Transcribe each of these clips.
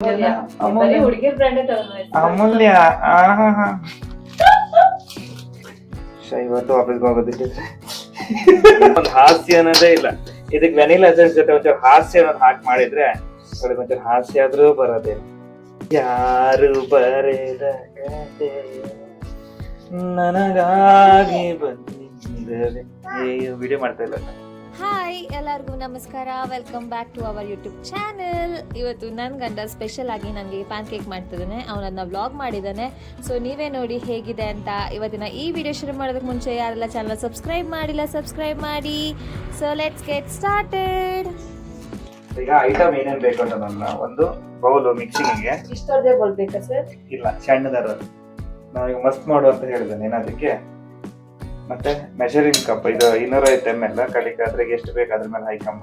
ಹುಡುಗಿರ್ ಬ್ರ್ಯಾಂಡ್ ಅಮೂಲ್ಯ ಇವತ್ತು ಆಫೀಸ್ಗೆ ಹೋಗೋದಿಟ್ಟಿದ್ರೆ ಒಂದು ಹಾಸ್ಯ ಅನ್ನೋದೇ ಇಲ್ಲ. ಇದಕ್ಕೆ ವೆನಿಲಾ ಎಸೆನ್ಸ್ ಜೊತೆ ಒಂಚೂರು ಹಾಸ್ಯ ಅನ್ನೋದು ಹಾಕಿ ಮಾಡಿದ್ರೆ ಅವ್ರಿಗೆ ಒಂಚೂರು ಹಾಸ್ಯ ಆದ್ರೂ ಬರೋದೇನು. ಯಾರು ಬರೆದ ಕತೆ ನನಗಾಗಿ ಬಂದಿರದೆ ವಿಡಿಯೋ ಮಾಡ್ತಾ ಇಲ್ಲ. ಹಾಯ್ ಎಲ್ಲರಿಗೂ ನಮಸ್ಕಾರ, welcome back to our YouTube channel. ಇವತ್ತು ನನ್ನ ಗಂಡ ಸ್ಪೆಷಲ್ ಆಗಿ ನನಗೆ ಪ್ಯಾನ್ ಕೇಕ್ ಮಾಡ್ತಿದ್ದಾನೆ, ಅವನನ್ನ ವ್ಲಾಗ್ ಮಾಡಿದ್ದಾನೆ. ಸೊ ನೀವೇ ನೋಡಿ ಹೇಗಿದೆ ಅಂತ. ಇವತ್ತಿನ ಈ ವಿಡಿಯೋ ಶುರು ಮಾಡೋದಕ್ಕೆ ಮುಂಚೆ ಯಾರೆಲ್ಲ ಚಾನಲ್ ಸಬ್ಸ್ಕ್ರೈಬ್ ಮಾಡಿಲ್ಲ ಸಬ್ಸ್ಕ್ರೈಬ್ ಮಾಡಿ. So let's get started. ಈಗ ಐಟಮ್ ಏನೇನು ಬೇಕು ಅಂತ ನನ್ನ ಒಂದು ಬೌಲು ಮಿಕ್ಸಿಂಗ್ಗೆ ಇಷ್ಟೊಂದೇ ಬೌಲ್ ಬೇಕಾ ಸರ್? ಇಲ್ಲ, ಸಣ್ಣದಾರ ನಾವೀಗ ಮಸ್ತ್ ಮಾಡು ಅಂತ ಹೇಳಿದ್ದೇನೆ ಏನದಕ್ಕೆ. ಮತ್ತೆ ಮೆಷರಿಂಗ್ ಕಪ್ ಇದು 250 ml ಕಡಿಕೆ ಅದ್ರಿಗೆ ಎಷ್ಟು ಬೇಕು ಅದ್ರ ಮೇಲೆ ಹಾಕಂಬ.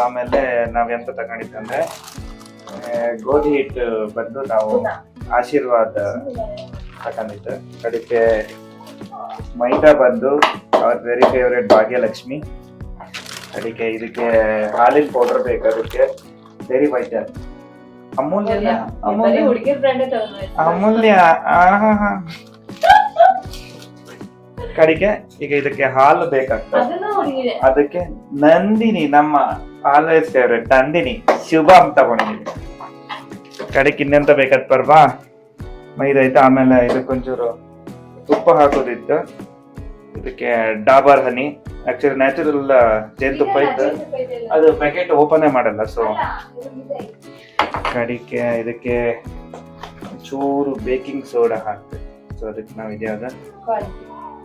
ಆಮೇಲೆ ನಾವ್ ಎಂತ ತಗೊಂಡಿತ್ತಂದ್ರೆ ಗೋಧಿ ಹಿಟ್ಟು ಬಂದು ನಾವು ಆಶೀರ್ವಾದ ತಗೊಂಡಿದ್ದು. ಕಡಿಕೆ ಮೈದಾ ಬಂದು ಅವ್ರ ವೆರಿ ಫೇವ್ರೇಟ್ ಭಾಗ್ಯಲಕ್ಷ್ಮಿ. ಕಡಿಕೆ ಇದಕ್ಕೆ ಹಾಲಿನ ಪೌಡರ್ ಬೇಕು, ಅದಕ್ಕೆ ಡೈರಿ ವೈಟರ್ ಅಮೂಲ್ಯ ಹುಡುಗಿರ್ ಬ್ರ್ಯಾಂಡ್ ಅಮೂಲ್ಯ ಕಡಿಕೆ. ಈಗ ಇದಕ್ಕೆ ಹಾಲು ಬೇಕಾಗ್ತದೆ, ಅದಕ್ಕೆ ನಂದಿನಿ ನಮ್ಮ ಆಲ್ವೇಸ್ ಫೇವ್ರೇಟ್ ನಂದಿನಿ ಶುಭ ಅಂತ ತಗೊಂಡಿದ್ದೀವಿ. ಕಡಿಕೆ ಇನ್ನೆಂತ ಬೇಕಾದ್ ಪರ್ವಾ ಮೈದಾ ಐತೆ. ಆಮೇಲೆ ಇದಕ್ಕೊಂಚೂರು ತುಪ್ಪ ಹಾಕೋದಿತ್ತು. ಇದಕ್ಕೆ ಡಾಬರ್ ಹನಿ, ಆಕ್ಚುಲಿ ನ್ಯಾಚುರಲ್ ಜೇನುತುಪ್ಪ ಇತ್ತು, ಅದು ಪ್ಯಾಕೆಟ್ ಓಪನ್ ಮಾಡಲ್ಲ. ಸೊ ಕಡಿಕೆ ಇದಕ್ಕೆ ಚೂರು ಬೇಕಿಂಗ್ ಸೋಡಾ ಹಾಕ್ತೇವೆ. ಸೊ ಅದಕ್ಕೆ ನಾವು ಇದ್ಯಾವ್ದ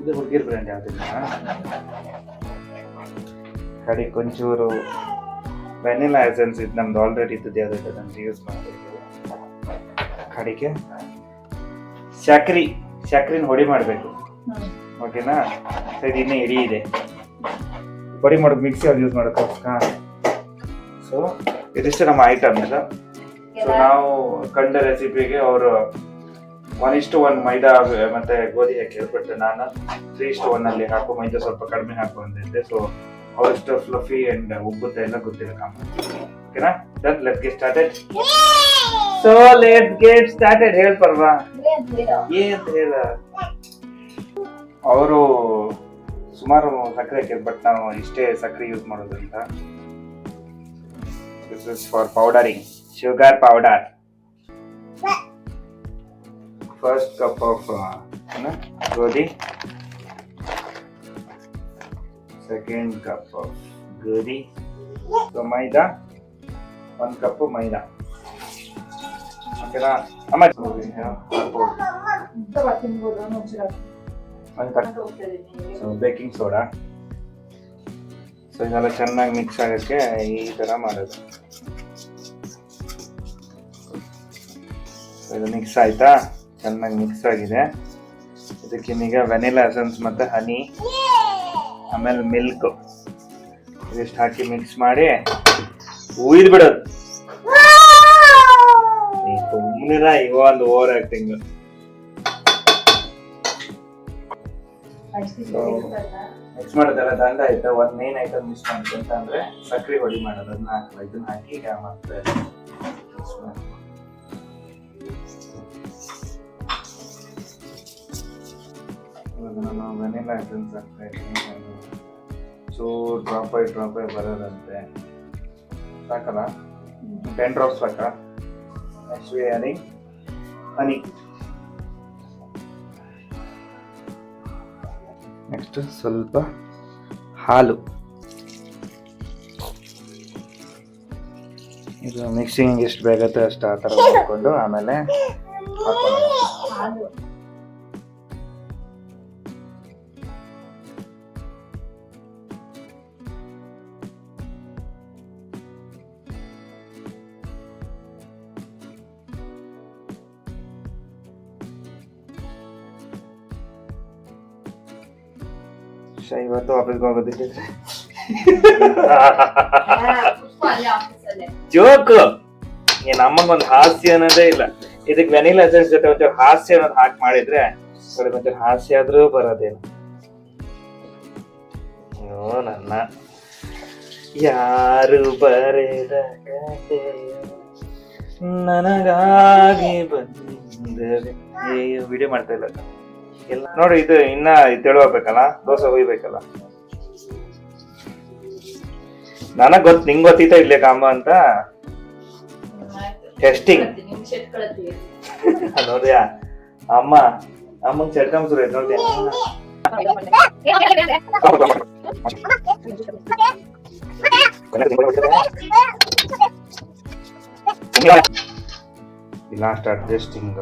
ಇದು ಹುಡುಗಿರ್ ಬ್ರ್ಯಾಂಡ್ ಯಾವ್ದಿಲ್ಲ. ಕಡಿಕೆ ಒಂಚೂರು ವೆನಿಲಾ ಎಸೆನ್ಸ್ ಇದು ನಮ್ದು ಆಲ್ರೆಡಿ ಇದ್ದದ್ದು ಯಾವ್ದು ಅದನ್ನು ಯೂಸ್ ಮಾಡ್ತಿದ್ದೀವಿ. ಕಡಿಕೆ ಸಕ್ರಿನ ಹೊಡಿ ಮಾಡಬೇಕು, ಓಕೆನಾ? ಇದು ಇನ್ನೂ ಇಡೀ ಇದೆ, ಹೊಡಿ ಮಾಡೋದು ಮಿಕ್ಸಿ ಅದು ಯೂಸ್ ಮಾಡೋಕ್ಕೋಸ್ಕರ. ಸೊ ಇದಿಷ್ಟು ನಮ್ಮ ಐಟಮ್ ಇದು. ಸೊ ನಾವು ಕಂಡ ರೆಸಿಪಿಗೆ ಅವರು 1:1 ಮೈದಾ ಮತ್ತೆ ಗೋಧಿ ಹಾಕಿ ಹೇಳ್ಬಿಟ್ಟು ನಾನು 3:1 ಅಲ್ಲಿ ಹಾಕು, ಮೈದಾ ಸ್ವಲ್ಪ ಕಡಿಮೆ ಹಾಕು ಅಂತಿದ್ದೆ. ಸೊ ಅವಷ್ಟು ಫ್ಲಫಿ ಅಂಡ್ ಉಬ್ಬುತ್ತೆ ಎಲ್ಲ ಗೊತ್ತಿಲ್ಲ ಕಾಮ. ಓಕೆನಾ? Let's get started. So let's get started. ಹೇಳ ಪರ್ವಾ ಏನ್ ಹೇಳ. ಅವರು ಸುಮಾರು ಸಕ್ಕರೆ ಹಾಕಿದ್ರು, ಬಟ್ ನಾವು ಇಷ್ಟೇ ಸಕ್ಕರೆ ಯೂಸ್ ಮಾಡೋದ್ರಿಂದ. This is for powdering, sugar powder. First cup of ಗೋಧಿ, second cup of ಗೋಧಿ. So ಮೈದಾ 1 cup ಮೈದಾ, ಓಕೆನಾ? ಅಮ್ಮ ಸೊ ಬೇಕಿಂಗ್ ಸೋಡಾ. ಸೊ ಇದೆಲ್ಲ ಚೆನ್ನಾಗಿ ಮಿಕ್ಸ್ ಆಗೋಕ್ಕೆ ಈ ಥರ ಮಾಡೋದು. ಇದು ಮಿಕ್ಸ್ ಆಯ್ತಾ? ಚೆನ್ನಾಗಿ ಮಿಕ್ಸ್ ಆಗಿದೆ. ಇದಕ್ಕೀಗ ವೆನಿಲಾ ಎಸೆನ್ಸ್ ಮತ್ತೆ ಹನಿ, ಆಮೇಲೆ ಮಿಲ್ಕ್ ಇದಿಷ್ಟು ಹಾಕಿ ಮಿಕ್ಸ್ ಮಾಡಿ ಉಯ್ದು ಬಿಡೋದು. ಸುಮ್ಮನಿರ, ಈಗ ಒಂದು ಓವರ್ ಆಕ್ಟಿಂಗ್. ಮಿಕ್ಸ್ ಮಾಡೋದೆಲ್ಲ ದಂಡ ಆಯ್ತಾ. ಒಂದು ಮೇನ್ ಐಟಮ್ ಮಿಕ್ಸ್ ಮಾಡುತ್ತೆ ಅಂತ ಅಂದ್ರೆ ಸಕ್ಕರೆ ಹೊಡಿ ಮಾಡೋದು. ಇದನ್ನ ಹಾಕಿ ಈಗ ಮತ್ತೆ ನಾನು ವೆನಿಲಾ ಎಸೆನ್ಸ್ ಹಾಕ್ತಾ ಇದ್ದೀನಿ. ಸೊ ಡ್ರಾಪ್ ಬೈ ಬರೋದಂತೆ. ಸಾಕಲ್ಲ? 10 drops ಸಾಕಾ? ನೆಕ್ಸ್ಟ್ ಹನಿ. ನೆಕ್ಸ್ಟ್ ಸ್ವಲ್ಪ ಹಾಲು. ಇದು ಮಿಕ್ಸಿಂಗ್ ಎಷ್ಟು ಬೇಕಾಗುತ್ತೆ ಅಷ್ಟು ಆ ಥರ ಮಾಡ್ಕೊಂಡು ಆಮೇಲೆ ಹಾಕೋಣ. ಇವತ್ತು ಆಫೀಸ್ಗೆ ಹೋಗೋದಿಟ್ಟಿದ್ರೆ ಜೋಕು. ನಮಗೊಂದು ಹಾಸ್ಯ ಅನ್ನೋದೇ ಇಲ್ಲ. ಇದಕ್ಕೆ ವೆನಿಲಾ ಎಸೆನ್ಸ್ ಜೊತೆ ಒಂಚೂರು ಹಾಸ್ಯ ಅನ್ನೋದು ಹಾಕಿ ಮಾಡಿದ್ರೆ ಅವ್ರಿಗೆ ಒಂಚೂರು ಹಾಸ್ಯ ಆದ್ರೂ ಬರೋದೇನು. ನನ್ನ ಯಾರು ಬರೆದ ಕತೆ ನನಗಾಗಿ ಬಂದರೆ ವಿಡಿಯೋ ಮಾಡ್ತಾ ಇಲ್ಲ ಎಲ್ಲ ನೋಡಿ. ಇದು ಇನ್ನ ತೆಳುವಾಗಬೇಕಲ್ಲ, ದೋಸೆ ಹುಯ್ಬೇಕಲ್ಲ. ನನಗ್ ಗೊತ್ತು, ನಿಂಗ್ ಗೊತ್ತಿತ್ತ ಇಡ್ಲಿ ಕಾಂಬ ಅಂತ ಟೆಸ್ಟಿಂಗ್. ನೋಡ್ಯಾ ಅಮ್ಮಂಗ್ ಚಡ್ಕಂಬ ಸುರ ನೋಡ್ತೀಯ. ಲಾಸ್ಟ್ ಅಡ್ಜಸ್ಟಿಂಗ್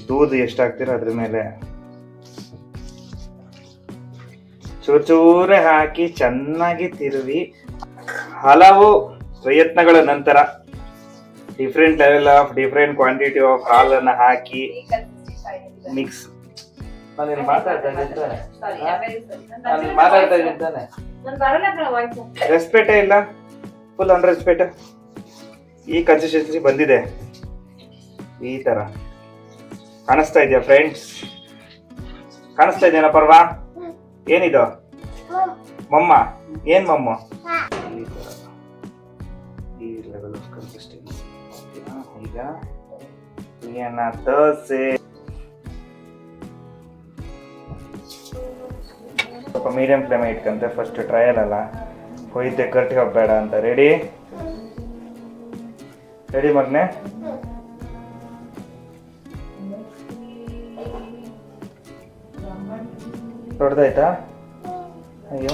ದೂದ್ ಎಷ್ಟಾಗ್ತೀರ ಅದ್ರ ಮೇಲೆ ಚೂರೇ ಹಾಕಿ ಚೆನ್ನಾಗಿ ತಿರುವಿ, ಹಲವು ಪ್ರಯತ್ನಗಳ ನಂತರ different level of different quantity of ಹಾಲನ್ನ ಹಾಕಿ ಮಿಕ್ಸ್. ನಾನು ಮಾತಾಡ್ತಾ ಇದ್ದೀನಿ, ರೆಸ್ಪೆಕ್ಟೇ ಇಲ್ಲ, ಫುಲ್ ಅನ್ರೆಸ್ಪೆಕ್ಟ್. ಈ ಕನ್ಸಿಸ್ಟೆನ್ಸಿ ಬಂದಿದೆ, ಈ ತರ ಕಾಣಿಸ್ತಾ ಇದೆಯಾ ಫ್ರೆಂಡ್ಸ್? ಕಾಣಿಸ್ತಾ ಇದೆಯಾ ಪರ್ವಾ? ಏನಿದು ಮಮ್ಮ? ಏನ್ ಮಮ್ಮ? ಈ ಲೆವೆಲ್ ಆಫ್ ಕನ್ಸಿಸ್ಟೆನ್ಸಿ. ಈಗ ದೋಸೆ ಸ್ವಲ್ಪ ಮೀಡಿಯಂ ಫ್ಲೇಮ್ ಇಟ್ಕಂತೆ. ಫಸ್ಟ್ ಟ್ರಯಲ್ ಅಲ್ಲ, ಹೊಯ್ದೆ ಕಟ್ಟಿ ಹೋಗ್ಬೇಡ ಅಂತ. ರೆಡಿ ರೆಡಿ ಮಗ್ನೆ? ದೊಡ್ಡದಾಯ್ತಾ? ಅಯ್ಯೋ,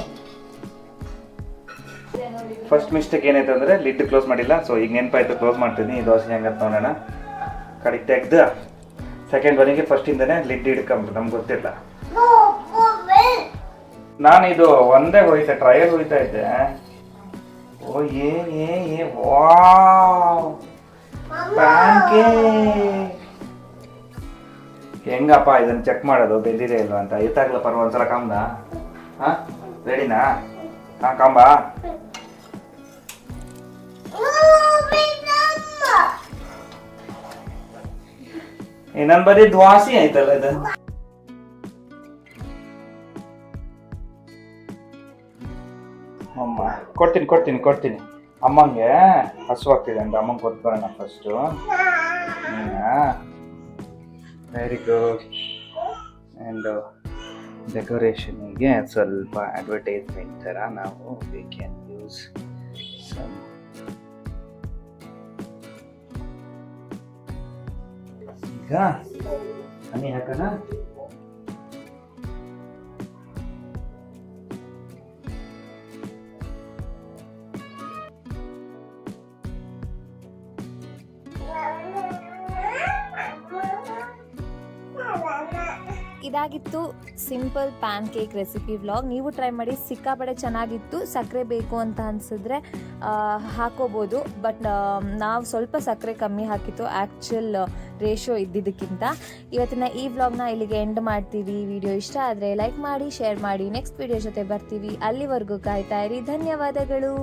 ಫಸ್ಟ್ ಮಿಸ್ಟೇಕ್ ಏನಾಯ್ತು ಅಂದ್ರೆ ಲಿಡ್ ಕ್ಲೋಸ್ ಮಾಡಿಲ್ಲ. ಸೊ ಈಗ ನೆನಪಾಯ್ತು, ಕ್ಲೋಸ್ ಮಾಡ್ತೀನಿ. ಈ ದೋಸೆ ಹೆಂಗಂತ ನೋಡೋಣ. ಕಡೆಗೆ ತೆಗ್ದು ಸೆಕೆಂಡ್ ಒನಿಗೆ ಫಸ್ಟ್ ಇಂದನೇ ಲಿಡ್ ಹಿಡ್ಕೊಂಬಿಟ್ಟು, ನಮ್ಗೆ ಗೊತ್ತಿಲ್ಲ. ನಾನು ಇದು ಒಂದೇ ಹೋಯ್ತೆ, ಟ್ರಯಲ್ ಹೋಯ್ತಾ ಇದ್ದೆ. ಓ ವಾವ್, ಪ್ಯಾನ್ಕೇಕ್. ಹೆಂಗಪ್ಪ ಇದನ್ನ ಚೆಕ್ ಮಾಡೋದು ಬೆಂದಿದೆ ಇಲ್ವಾ ಅಂತ? ಎತ್ತಾಗ್ಲ ಪರ್ವ ಒಂದ್ಸಲ ಕಾಂಬ. ಹಾ ರೆಡಿನಾ? ಹಾ ಕಾಂಬ. ನನ್ ಬರೀ ದ್ವಾಸಿ ಆಯ್ತಲ್ಲ ಇದು. ಅಮ್ಮ ಕೊಡ್ತೀನಿ. ಅಮ್ಮಂಗೆ ಹಸುವಾಗ್ತಿದೆ ಅಂತ ಅಮ್ಮಂಗೆ ಕೊಟ್ಟು ಬರೋಣ ಫಸ್ಟು. Very good. ಆ್ಯಂಡ್ ಡೆಕೋರೇಷನಿಗೆ ಸ್ವಲ್ಪ ಅಡ್ವರ್ಟೈಸ್ಮೆಂಟ್ ಥರ ನಾವು ವಿ ಕ್ಯಾನ್ ಯೂಸ್ ಸಮ್. ಈಗ ಹನಿ ಹಾಕೋಣ. ಇದಾಗಿತ್ತು simple PAN cake recipe vlog. ನೀವು ಟ್ರೈ ಮಾಡಿ, ಸಿಕ್ಕಾಪಡೆ ಚೆನ್ನಾಗಿತ್ತು. ಸಕ್ಕರೆ ಬೇಕು ಅಂತ ಅನಿಸಿದ್ರೆ ಹಾಕೋಬೋದು, ಬಟ್ ನಾವು ಸ್ವಲ್ಪ ಸಕ್ಕರೆ ಕಮ್ಮಿ ಹಾಕಿತ್ತು ಆ್ಯಕ್ಚುಲ್ ರೇಷೋ ಇದ್ದಿದ್ದಕ್ಕಿಂತ. ಇವತ್ತಿನ ಈ ವ್ಲಾಗ್ನ ಇಲ್ಲಿಗೆ ಎಂಡ್ ಮಾಡ್ತೀವಿ. ವಿಡಿಯೋ ಇಷ್ಟ ಆದರೆ ಲೈಕ್ ಮಾಡಿ, ಶೇರ್ ಮಾಡಿ. ನೆಕ್ಸ್ಟ್ ವಿಡಿಯೋ ಜೊತೆ ಬರ್ತೀವಿ. ಅಲ್ಲಿವರೆಗೂ ಕಾಯ್ತಾ ಇರಿ. ಧನ್ಯವಾದಗಳು.